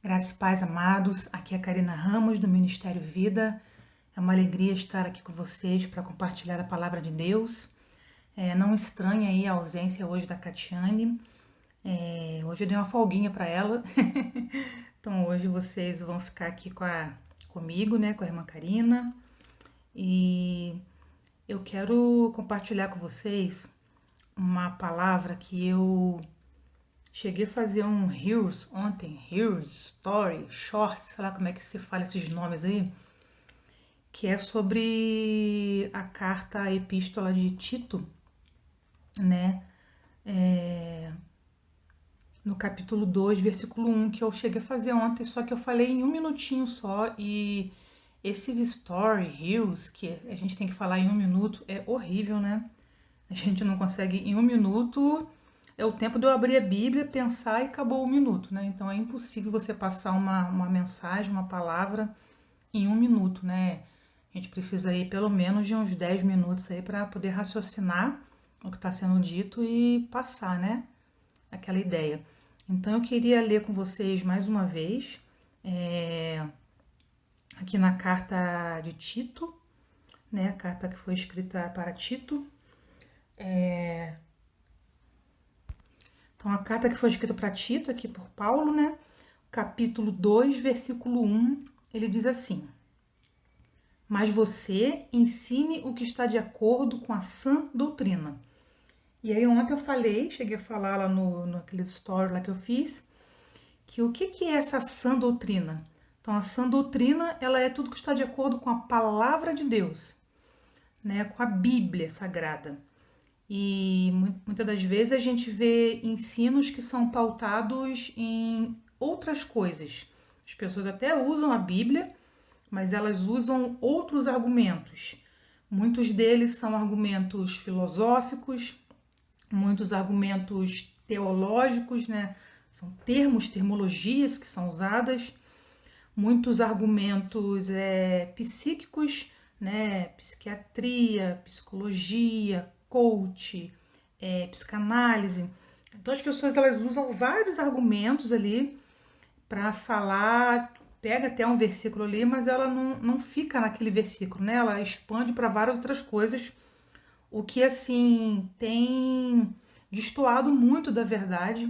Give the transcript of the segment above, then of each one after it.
Graças e paz, amados. Aqui é a Karina Ramos, do Ministério Vida. É uma alegria estar aqui com vocês para compartilhar a palavra de Deus. Não estranhe aí a ausência hoje da Catiane. Hoje eu dei uma folguinha para ela. Então hoje vocês vão ficar aqui comigo, né, com a irmã Karina. E eu quero compartilhar com vocês uma palavra que eu cheguei a fazer um Reels ontem, Reels, Story, Shorts, sei lá como é que se fala esses nomes aí, que é sobre a carta, a epístola de Tito, né? No capítulo 2, versículo 1, que eu cheguei a fazer ontem, só que eu falei em um minutinho só, e esses story, Reels, que a gente tem que falar em um minuto, é horrível, né? A gente não consegue em um minuto. É o tempo de eu abrir a Bíblia, pensar e acabou o minuto, né? Então é impossível você passar uma mensagem, uma palavra em um minuto, né? A gente precisa aí pelo menos de uns 10 minutos aí para poder raciocinar o que está sendo dito e passar, né? Aquela ideia. Então eu queria ler com vocês mais uma vez, aqui na carta de Tito, né? A carta que foi escrita para Tito. Então, a carta que foi escrita para Tito, aqui por Paulo, né? Capítulo 2, versículo 1, ele diz assim: Mas você ensine o que está de acordo com a sã doutrina. E aí ontem eu cheguei a falar lá naquele story lá que eu fiz, que o que é essa sã doutrina? Então, a sã doutrina, ela é tudo que está de acordo com a palavra de Deus, né? Com a Bíblia Sagrada. E muitas das vezes a gente vê ensinos que são pautados em outras coisas. As pessoas até usam a Bíblia, mas elas usam outros argumentos. Muitos deles são argumentos filosóficos, muitos argumentos teológicos, né? São termologias que são usadas, muitos argumentos psíquicos, né? Psiquiatria, psicologia, coach, psicanálise. Então as pessoas elas usam vários argumentos ali para falar, pega até um versículo ali, mas ela não fica naquele versículo, né? Ela expande para várias outras coisas, o que assim tem destoado muito da verdade.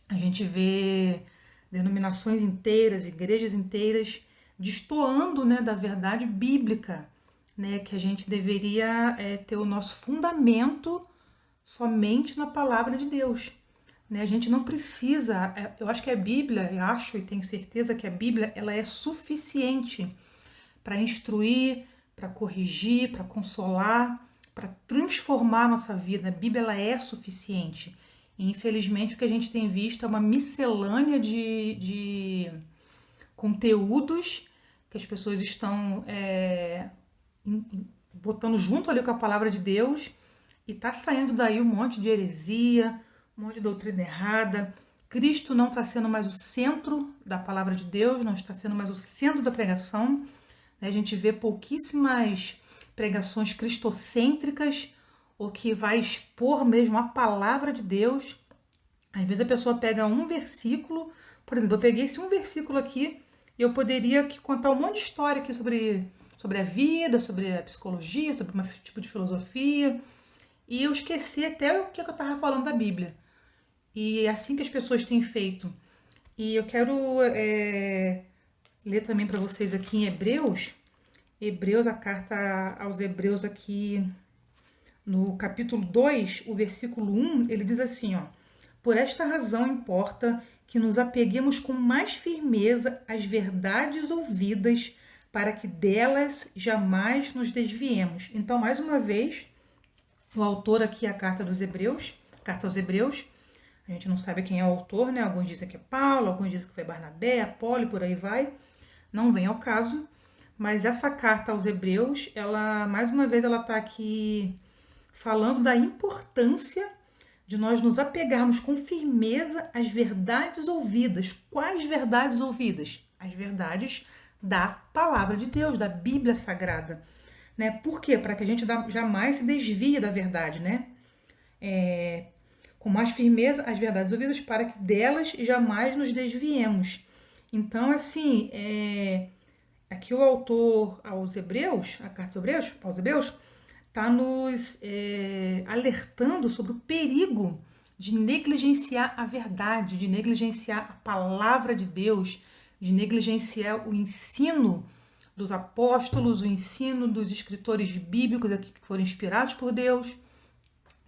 A gente vê denominações inteiras, igrejas inteiras destoando, né, da verdade bíblica, né, que a gente deveria ter o nosso fundamento somente na palavra de Deus, né? A gente não precisa, eu acho que a Bíblia, eu acho e tenho certeza que a Bíblia ela é suficiente para instruir, para corrigir, para consolar, para transformar a nossa vida. A Bíblia ela é suficiente. E, infelizmente, o que a gente tem visto é uma miscelânea de conteúdos que as pessoas estão botando junto ali com a palavra de Deus, e tá saindo daí um monte de heresia, um monte de doutrina errada. Cristo não está sendo mais o centro da palavra de Deus, não está sendo mais o centro da pregação. A gente vê pouquíssimas pregações cristocêntricas, ou que vai expor mesmo a palavra de Deus. Às vezes a pessoa pega um versículo, por exemplo, eu peguei esse um versículo aqui, e eu poderia contar um monte de história aqui sobre a vida, sobre a psicologia, sobre um tipo de filosofia, e eu esqueci até o que eu estava falando da Bíblia. E é assim que as pessoas têm feito. E eu quero ler também para vocês aqui em Hebreus, a carta aos Hebreus aqui no capítulo 2, o versículo 1, ele diz assim, ó: Por esta razão importa que nos apeguemos com mais firmeza às verdades ouvidas, para que delas jamais nos desviemos. Então, mais uma vez, o autor aqui, a carta aos Hebreus, a gente não sabe quem é o autor, né? Alguns dizem que é Paulo, alguns dizem que foi Barnabé, Apolo e por aí vai. Não vem ao caso. Mas essa carta aos Hebreus, ela, mais uma vez, ela está aqui falando da importância de nós nos apegarmos com firmeza às verdades ouvidas. Quais verdades ouvidas? As verdades da palavra de Deus, da Bíblia Sagrada. Né? Por quê? Para que a gente jamais se desvie da verdade, né? Com mais firmeza as verdades ouvidas, para que delas jamais nos desviemos. Então, assim, aqui o autor aos Hebreus, a carta aos Hebreus, está nos alertando sobre o perigo de negligenciar a verdade, de negligenciar a palavra de Deus, de negligenciar o ensino dos apóstolos, o ensino dos escritores bíblicos aqui que foram inspirados por Deus.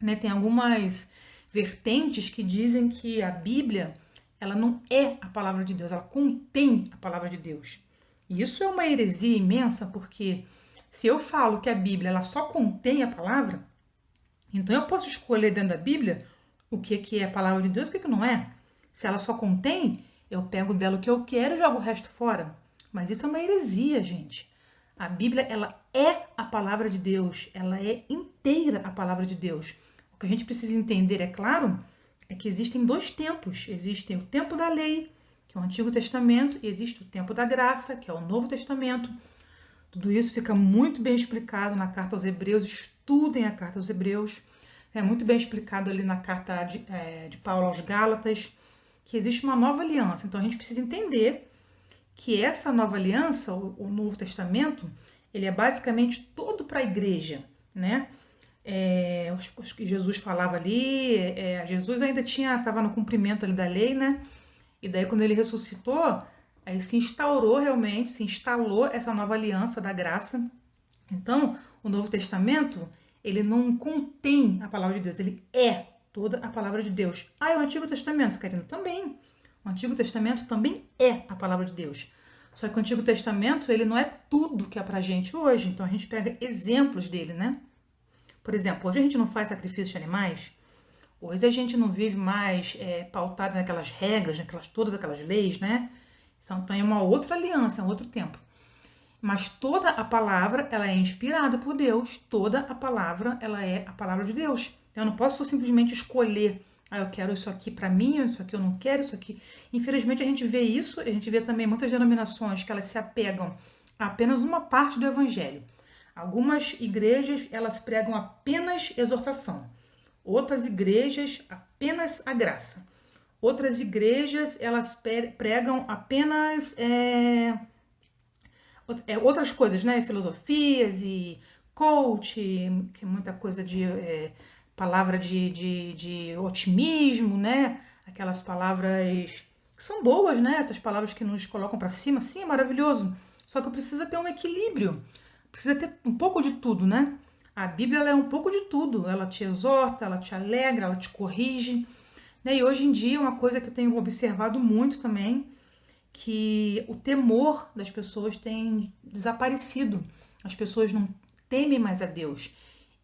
Né? Tem algumas vertentes que dizem que a Bíblia ela não é a palavra de Deus, ela contém a palavra de Deus. E isso é uma heresia imensa, porque se eu falo que a Bíblia ela só contém a palavra, então eu posso escolher dentro da Bíblia o que é a palavra de Deus e o que não é. Se ela só contém, eu pego dela o que eu quero e jogo o resto fora. Mas isso é uma heresia, gente. A Bíblia, ela é a palavra de Deus, ela é inteira a palavra de Deus. O que a gente precisa entender, é claro, é que existem dois tempos. Existem o tempo da lei, que é o Antigo Testamento, e existe o tempo da graça, que é o Novo Testamento. Tudo isso fica muito bem explicado na carta aos Hebreus, estudem a carta aos Hebreus. É muito bem explicado ali na carta de Paulo aos Gálatas, que existe uma nova aliança. Então a gente precisa entender que essa nova aliança, o Novo Testamento, ele é basicamente todo para a igreja, né? Acho que Jesus falava ali, Jesus ainda estava no cumprimento ali da lei, né? E daí quando ele ressuscitou, aí se instalou essa nova aliança da graça. Então, o Novo Testamento, ele não contém a palavra de Deus, ele é toda a palavra de Deus. E o Antigo Testamento, Karina, também. O Antigo Testamento também é a palavra de Deus. Só que o Antigo Testamento, ele não é tudo que é pra gente hoje. Então, a gente pega exemplos dele, né? Por exemplo, hoje a gente não faz sacrifício de animais. Hoje a gente não vive mais pautado naquelas regras, todas aquelas leis, né? Então é uma outra aliança, é um outro tempo. Mas toda a palavra, ela é inspirada por Deus. Toda a palavra, ela é a palavra de Deus. Eu não posso simplesmente escolher, eu quero isso aqui para mim, isso aqui eu não quero, isso aqui. Infelizmente a gente vê isso, a gente vê também muitas denominações que elas se apegam a apenas uma parte do evangelho. Algumas igrejas, elas pregam apenas exortação. Outras igrejas, apenas a graça. Outras igrejas, elas pregam apenas outras coisas, né? Filosofias e coach, que é muita coisa de palavra de otimismo, né? Aquelas palavras que são boas, né? Essas palavras que nos colocam para cima, sim, é maravilhoso. Só que precisa ter um equilíbrio. Precisa ter um pouco de tudo, né? A Bíblia ela é um pouco de tudo. Ela te exorta, ela te alegra, ela te corrige. Né? E hoje em dia, uma coisa que eu tenho observado muito também, que o temor das pessoas tem desaparecido. As pessoas não temem mais a Deus.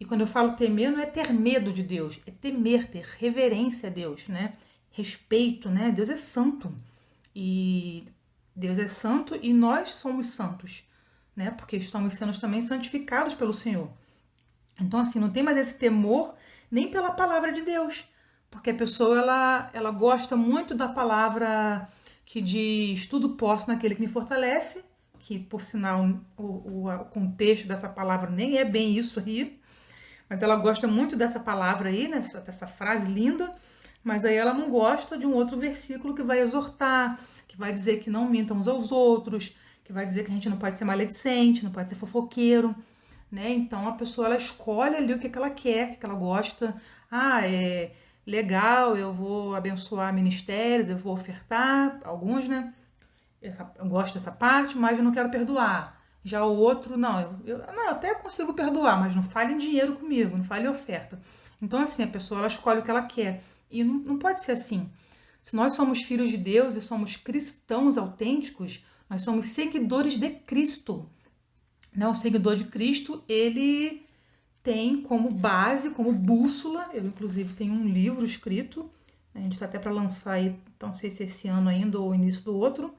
E quando eu falo temer, não é ter medo de Deus, é temer, ter reverência a Deus, né? Respeito, né? Deus é santo. E Deus é santo e nós somos santos, né? Porque estamos sendo também santificados pelo Senhor. Então, assim, não tem mais esse temor nem pela palavra de Deus. Porque a pessoa, ela gosta muito da palavra que diz tudo posso naquele que me fortalece, que, por sinal, o contexto dessa palavra nem é bem isso aí, mas ela gosta muito dessa palavra aí, dessa frase linda, mas aí ela não gosta de um outro versículo que vai exortar, que vai dizer que não mintam uns aos outros, que vai dizer que a gente não pode ser maledicente, não pode ser fofoqueiro, né? Então a pessoa ela escolhe ali o que ela quer, o que ela gosta. É legal, eu vou abençoar ministérios, eu vou ofertar, alguns, né? Eu gosto dessa parte, mas eu não quero perdoar. Já o outro, não, eu até consigo perdoar, mas não fale em dinheiro comigo, não fale em oferta. Então, assim, a pessoa ela escolhe o que ela quer. E não pode ser assim. Se nós somos filhos de Deus e somos cristãos autênticos, nós somos seguidores de Cristo. Né? O seguidor de Cristo, ele tem como base, como bússola, eu inclusive tenho um livro escrito, a gente está até para lançar aí, não sei se esse ano ainda ou início do outro,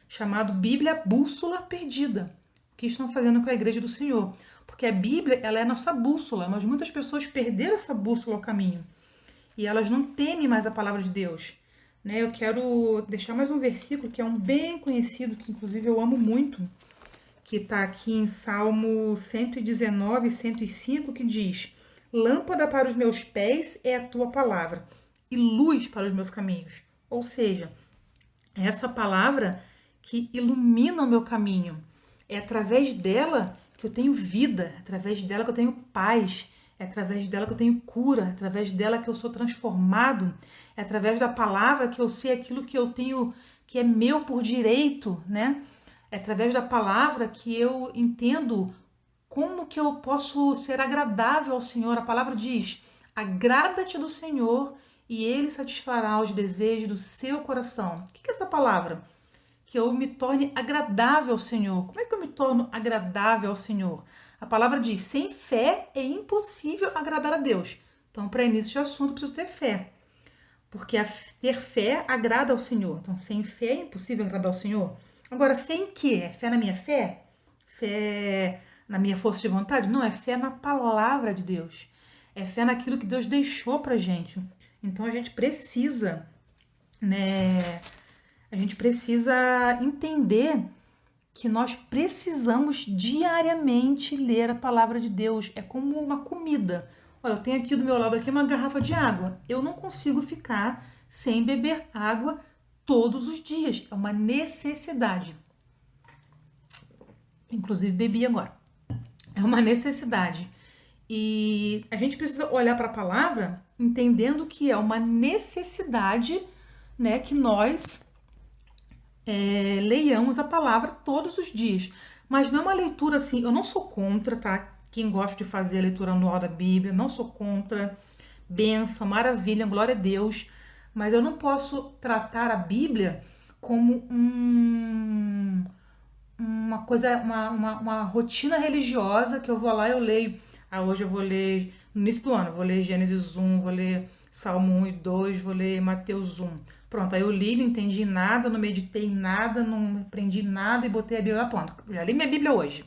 chamado Bíblia Bússola Perdida. O que estão fazendo com a Igreja do Senhor? Porque a Bíblia, ela é a nossa bússola, mas muitas pessoas perderam essa bússola ao caminho. E elas não temem mais a palavra de Deus. Né? Eu quero deixar mais um versículo que é um bem conhecido, que inclusive eu amo muito, que está aqui em Salmo 119, 105, que diz: lâmpada para os meus pés é a tua palavra e luz para os meus caminhos. Ou seja, essa palavra que ilumina o meu caminho. É através dela que eu tenho vida, é através dela que eu tenho paz, é através dela que eu tenho cura, é através dela que eu sou transformado, é através da palavra que eu sei aquilo que eu tenho, que é meu por direito, né? É através da palavra que eu entendo como que eu posso ser agradável ao Senhor. A palavra diz: agrada-te do Senhor e Ele satisfará os desejos do seu coração. O que é essa palavra? Que eu me torne agradável ao Senhor. Como é que eu me torno agradável ao Senhor? A palavra diz: sem fé é impossível agradar a Deus. Então, para início de assunto, eu preciso ter fé. Porque ter fé agrada ao Senhor. Então, sem fé é impossível agradar ao Senhor. Agora, fé em quê? É fé na minha fé? Fé na minha força de vontade? Não, é fé na palavra de Deus. É fé naquilo que Deus deixou pra gente. Então, a gente precisa, né? A gente precisa entender que nós precisamos diariamente ler a palavra de Deus. É como uma comida. Olha, eu tenho aqui do meu lado aqui uma garrafa de água. Eu não consigo ficar sem beber água todos os dias. É uma necessidade. Inclusive bebi agora. É uma necessidade. E a gente precisa olhar para a palavra entendendo que é uma necessidade, né, que nós leiamos a palavra todos os dias. Mas não é uma leitura assim, eu não sou contra, tá? Quem gosta de fazer a leitura anual da Bíblia, não sou contra. Benção, maravilha, glória a Deus. Mas eu não posso tratar a Bíblia como uma coisa, uma rotina religiosa que eu vou lá e eu leio. Ah, hoje eu vou ler, no início do ano, eu vou ler Gênesis 1, vou ler Salmo 1 e 2, vou ler Mateus 1. Pronto, aí eu li, não entendi nada, não meditei em nada, não aprendi nada e botei a Bíblia lá, pronto. Já li minha Bíblia hoje.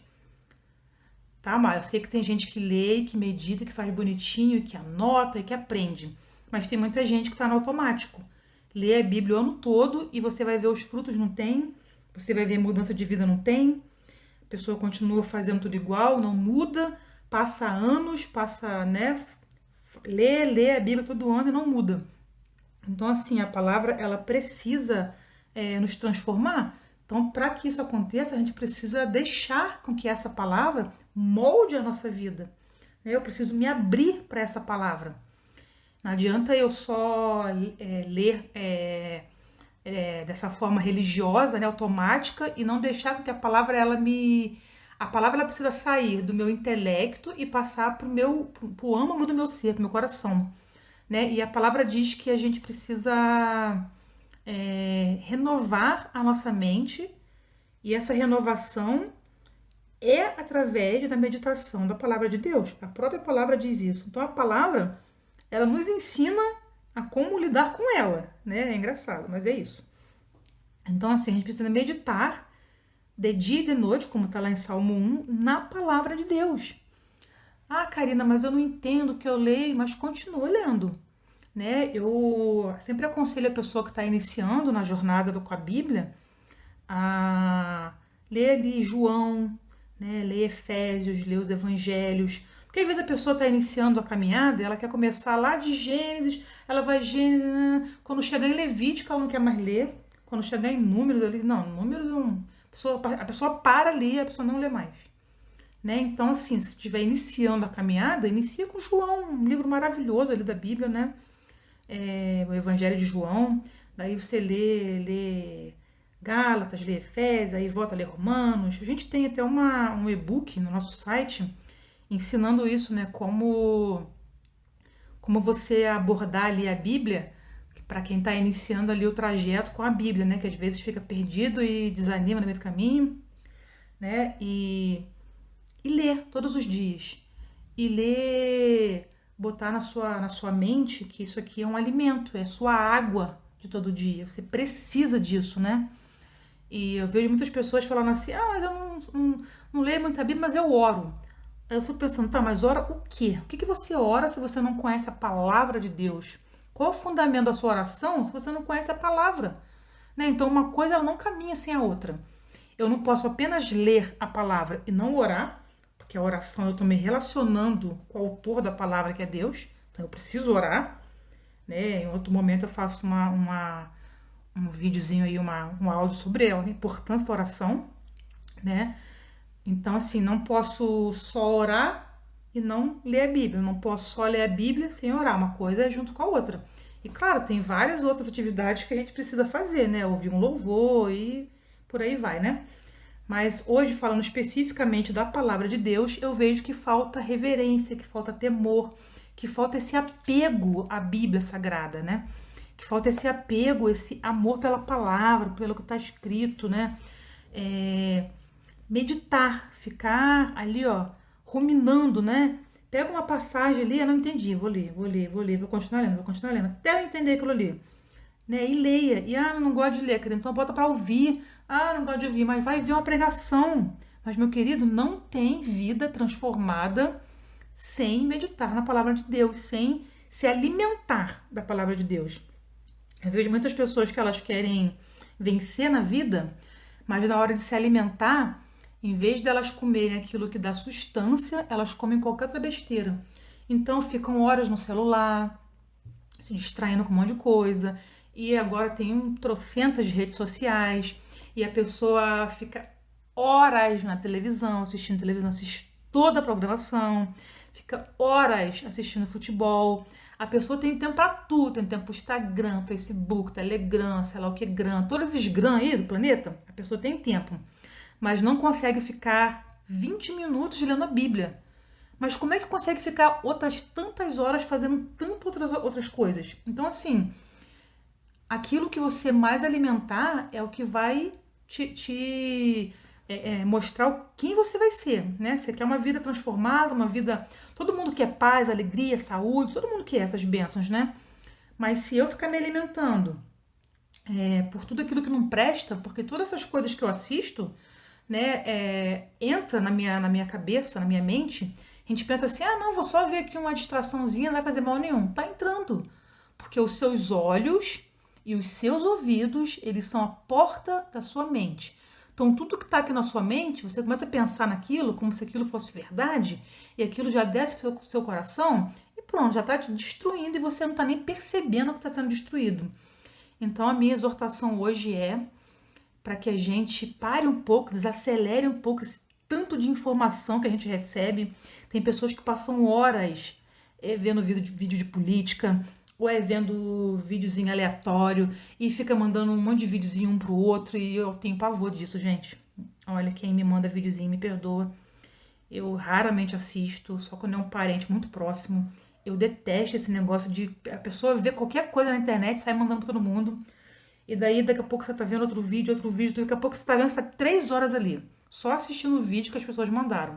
Tá, mas eu sei que tem gente que lê, que medita, que faz bonitinho, que anota e que aprende. Mas tem muita gente que tá no automático. Lê a Bíblia o ano todo e você vai ver os frutos, não tem. Você vai ver mudança de vida, não tem. A pessoa continua fazendo tudo igual, não muda. Passa anos, passa, né? Lê a Bíblia todo ano e não muda. Então, assim, a palavra, ela precisa nos transformar. Então, para que isso aconteça, a gente precisa deixar com que essa palavra molde a nossa vida. Eu preciso me abrir para essa palavra. Não adianta eu só ler dessa forma religiosa, né, automática, e não deixar que a palavra, a palavra ela precisa sair do meu intelecto e passar pro âmago do meu ser, pro meu coração. Né? E a palavra diz que a gente precisa renovar a nossa mente, e essa renovação é através da meditação da palavra de Deus. A própria palavra diz isso. Então a palavra, ela nos ensina a como lidar com ela, né? É engraçado, mas é isso. Então assim, a gente precisa meditar de dia e de noite, como está lá em Salmo 1, na palavra de Deus. Ah, Karina, mas eu não entendo o que eu leio, mas continua lendo. Né? Eu sempre aconselho a pessoa que está iniciando na jornada com a Bíblia a ler ali João, né? Ler Efésios, ler os Evangelhos. Porque às vezes a pessoa está iniciando a caminhada, ela quer começar lá de Gênesis, ela vai Gênesis, quando chegar em Levítico ela não quer mais ler, quando chegar em Números, ali, não, Números a pessoa para ali, a pessoa não lê mais. Né? Então, assim, se estiver iniciando a caminhada, inicia com João, um livro maravilhoso ali da Bíblia, né? O Evangelho de João, daí você lê Gálatas, lê Efésios, aí volta a ler Romanos. A gente tem até um e-book no nosso site ensinando isso, né? Como você abordar ali a Bíblia, para quem está iniciando ali o trajeto com a Bíblia, né? Que às vezes fica perdido e desanima no meio do caminho, né? E ler todos os dias. E ler, botar na sua mente que isso aqui é um alimento, é sua água de todo dia. Você precisa disso, né? E eu vejo muitas pessoas falando assim, mas eu não leio muita Bíblia, mas eu oro. Aí eu fico pensando, tá, mas ora o quê? O que você ora se você não conhece a palavra de Deus? Qual é o fundamento da sua oração se você não conhece a palavra? Né? Então uma coisa ela não caminha sem a outra. Eu não posso apenas ler a palavra e não orar, porque a oração eu estou me relacionando com o autor da palavra, que é Deus. Então eu preciso orar. Né? Em outro momento eu faço um videozinho aí, um áudio sobre a importância da oração, né? Então, assim, não posso só orar e não ler a Bíblia. Não posso só ler a Bíblia sem orar. Uma coisa é junto com a outra. E, claro, tem várias outras atividades que a gente precisa fazer, né? Ouvir um louvor e por aí vai, né? Mas hoje, falando especificamente da palavra de Deus, eu vejo que falta reverência, que falta temor, que falta esse apego à Bíblia Sagrada, né? Que falta esse apego, esse amor pela palavra, pelo que está escrito, né? Meditar, ficar ali, ó, ruminando, né? Pega uma passagem ali, eu não entendi, vou ler, vou continuar lendo, até eu entender aquilo ali, né? E leia. E, eu não gosto de ler, querido, então bota para ouvir. Não gosto de ouvir, mas vai ver uma pregação. Mas, meu querido, não tem vida transformada sem meditar na palavra de Deus, sem se alimentar da palavra de Deus. Eu vejo muitas pessoas que elas querem vencer na vida, mas na hora de se alimentar, em vez delas comerem aquilo que dá sustância, elas comem qualquer outra besteira. Então ficam horas no celular, se distraindo com um monte de coisa. E agora tem trocentas redes sociais e a pessoa fica horas na televisão, assistindo televisão, assiste toda a programação, fica horas assistindo futebol. A pessoa tem tempo pra tudo, tem tempo pro Instagram, Facebook, Telegram, sei lá o que, Gram, todos esses Gram aí do planeta, a pessoa tem tempo, mas não consegue ficar 20 minutos lendo a Bíblia. Mas como é que consegue ficar outras tantas horas fazendo tantas outras coisas? Então, assim, aquilo que você mais alimentar é o que vai te mostrar quem você vai ser, né? Você quer uma vida transformada, uma vida... Todo mundo quer paz, alegria, saúde, todo mundo quer essas bênçãos, né? Mas se eu ficar me alimentando por tudo aquilo que não presta, porque todas essas coisas que eu assisto, né, entra na minha cabeça, na minha mente, a gente pensa assim, não, vou só ver aqui uma distraçãozinha, não vai fazer mal nenhum. Tá entrando, porque os seus olhos e os seus ouvidos, eles são a porta da sua mente. Então, tudo que está aqui na sua mente, você começa a pensar naquilo como se aquilo fosse verdade, e aquilo já desce para o seu coração, e pronto, já está te destruindo, e você não está nem percebendo o que está sendo destruído. Então, a minha exortação hoje é para que a gente pare um pouco, desacelere um pouco esse tanto de informação que a gente recebe. Tem pessoas que passam horas vendo vídeo de política, ou vendo videozinho aleatório e fica mandando um monte de videozinho um pro outro, e eu tenho pavor disso, gente. Olha, quem me manda videozinho me perdoa. Eu raramente assisto, só quando é um parente muito próximo. Eu detesto esse negócio de a pessoa ver qualquer coisa na internet e sair mandando pra todo mundo. E daí, daqui a pouco você tá vendo outro vídeo, daqui a pouco você tá vendo, você tá 3 horas ali, só assistindo o vídeo que as pessoas mandaram.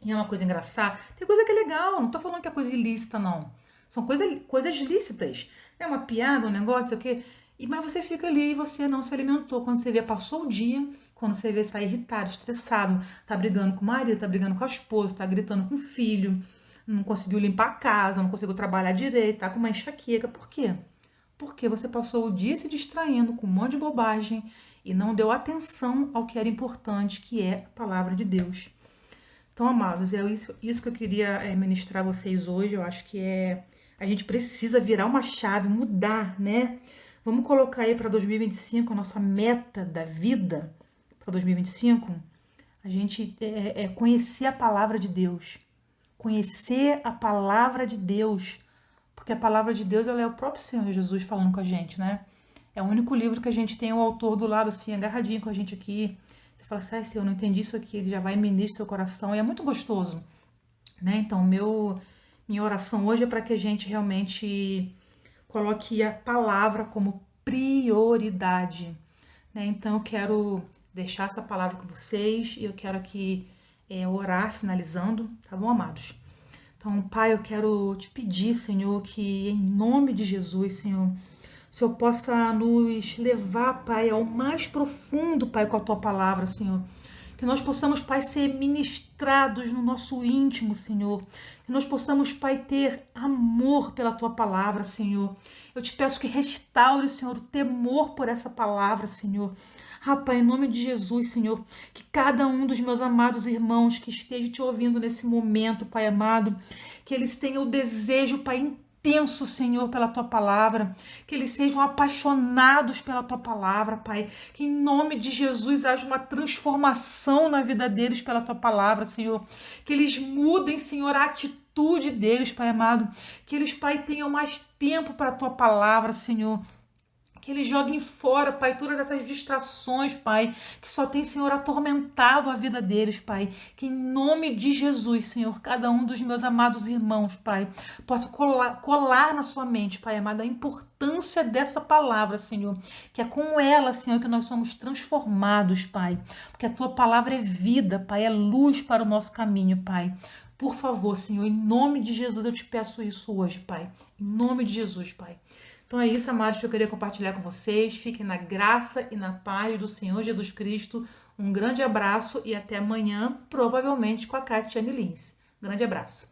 E é uma coisa engraçada. Tem coisa que é legal, não tô falando que é coisa ilícita, não. São coisas lícitas. É uma piada, um negócio, sei o quê. Mas você fica ali e você não se alimentou. Quando você vê, passou o dia, quando você vê, você tá irritado, estressado, tá brigando com o marido, tá brigando com a esposa, tá gritando com o filho, não conseguiu limpar a casa, não conseguiu trabalhar direito, tá com uma enxaqueca. Por quê? Porque você passou o dia se distraindo com um monte de bobagem e não deu atenção ao que era importante, que é a palavra de Deus. Então, amados, é isso que eu queria ministrar a vocês hoje. Eu acho que a gente precisa virar uma chave, mudar, né? Vamos colocar aí para 2025 a nossa meta da vida para 2025. A gente conhecer a palavra de Deus. Conhecer a palavra de Deus. Porque a palavra de Deus, ela é o próprio Senhor Jesus falando com a gente, né? É o único livro que a gente tem o autor do lado, assim, agarradinho com a gente aqui. Você fala assim, Senhor, eu não entendi isso aqui. Ele já vai ministrar seu coração. E é muito gostoso, né? Então, minha oração hoje é para que a gente realmente coloque a palavra como prioridade, né? Então, eu quero deixar essa palavra com vocês e eu quero aqui orar, finalizando, tá bom, amados? Então, Pai, eu quero te pedir, Senhor, que em nome de Jesus, Senhor, o Senhor possa nos levar, Pai, ao mais profundo, Pai, com a Tua palavra, Senhor. Que nós possamos, Pai, ser ministrados no nosso íntimo, Senhor. Que nós possamos, Pai, ter amor pela Tua palavra, Senhor. Eu te peço que restaure, Senhor, o temor por essa palavra, Senhor. Pai, em nome de Jesus, Senhor, que cada um dos meus amados irmãos que esteja te ouvindo nesse momento, Pai amado, que eles tenham o desejo, Pai, intenso, Senhor, pela Tua palavra, que eles sejam apaixonados pela Tua palavra, Pai, que em nome de Jesus haja uma transformação na vida deles pela Tua palavra, Senhor, que eles mudem, Senhor, a atitude deles, Pai amado, que eles, Pai, tenham mais tempo para a Tua palavra, Senhor, que eles joguem fora, Pai, todas essas distrações, Pai, que só tem, Senhor, atormentado a vida deles, Pai. Que em nome de Jesus, Senhor, cada um dos meus amados irmãos, Pai, possa colar na sua mente, Pai amado, a importância dessa palavra, Senhor. Que é com ela, Senhor, que nós somos transformados, Pai. Porque a Tua palavra é vida, Pai, é luz para o nosso caminho, Pai. Por favor, Senhor, em nome de Jesus eu te peço isso hoje, Pai. Em nome de Jesus, Pai. Então é isso, amados, que eu queria compartilhar com vocês. Fiquem na graça e na paz do Senhor Jesus Cristo. Um grande abraço e até amanhã, provavelmente com a Catiane Lins. Grande abraço.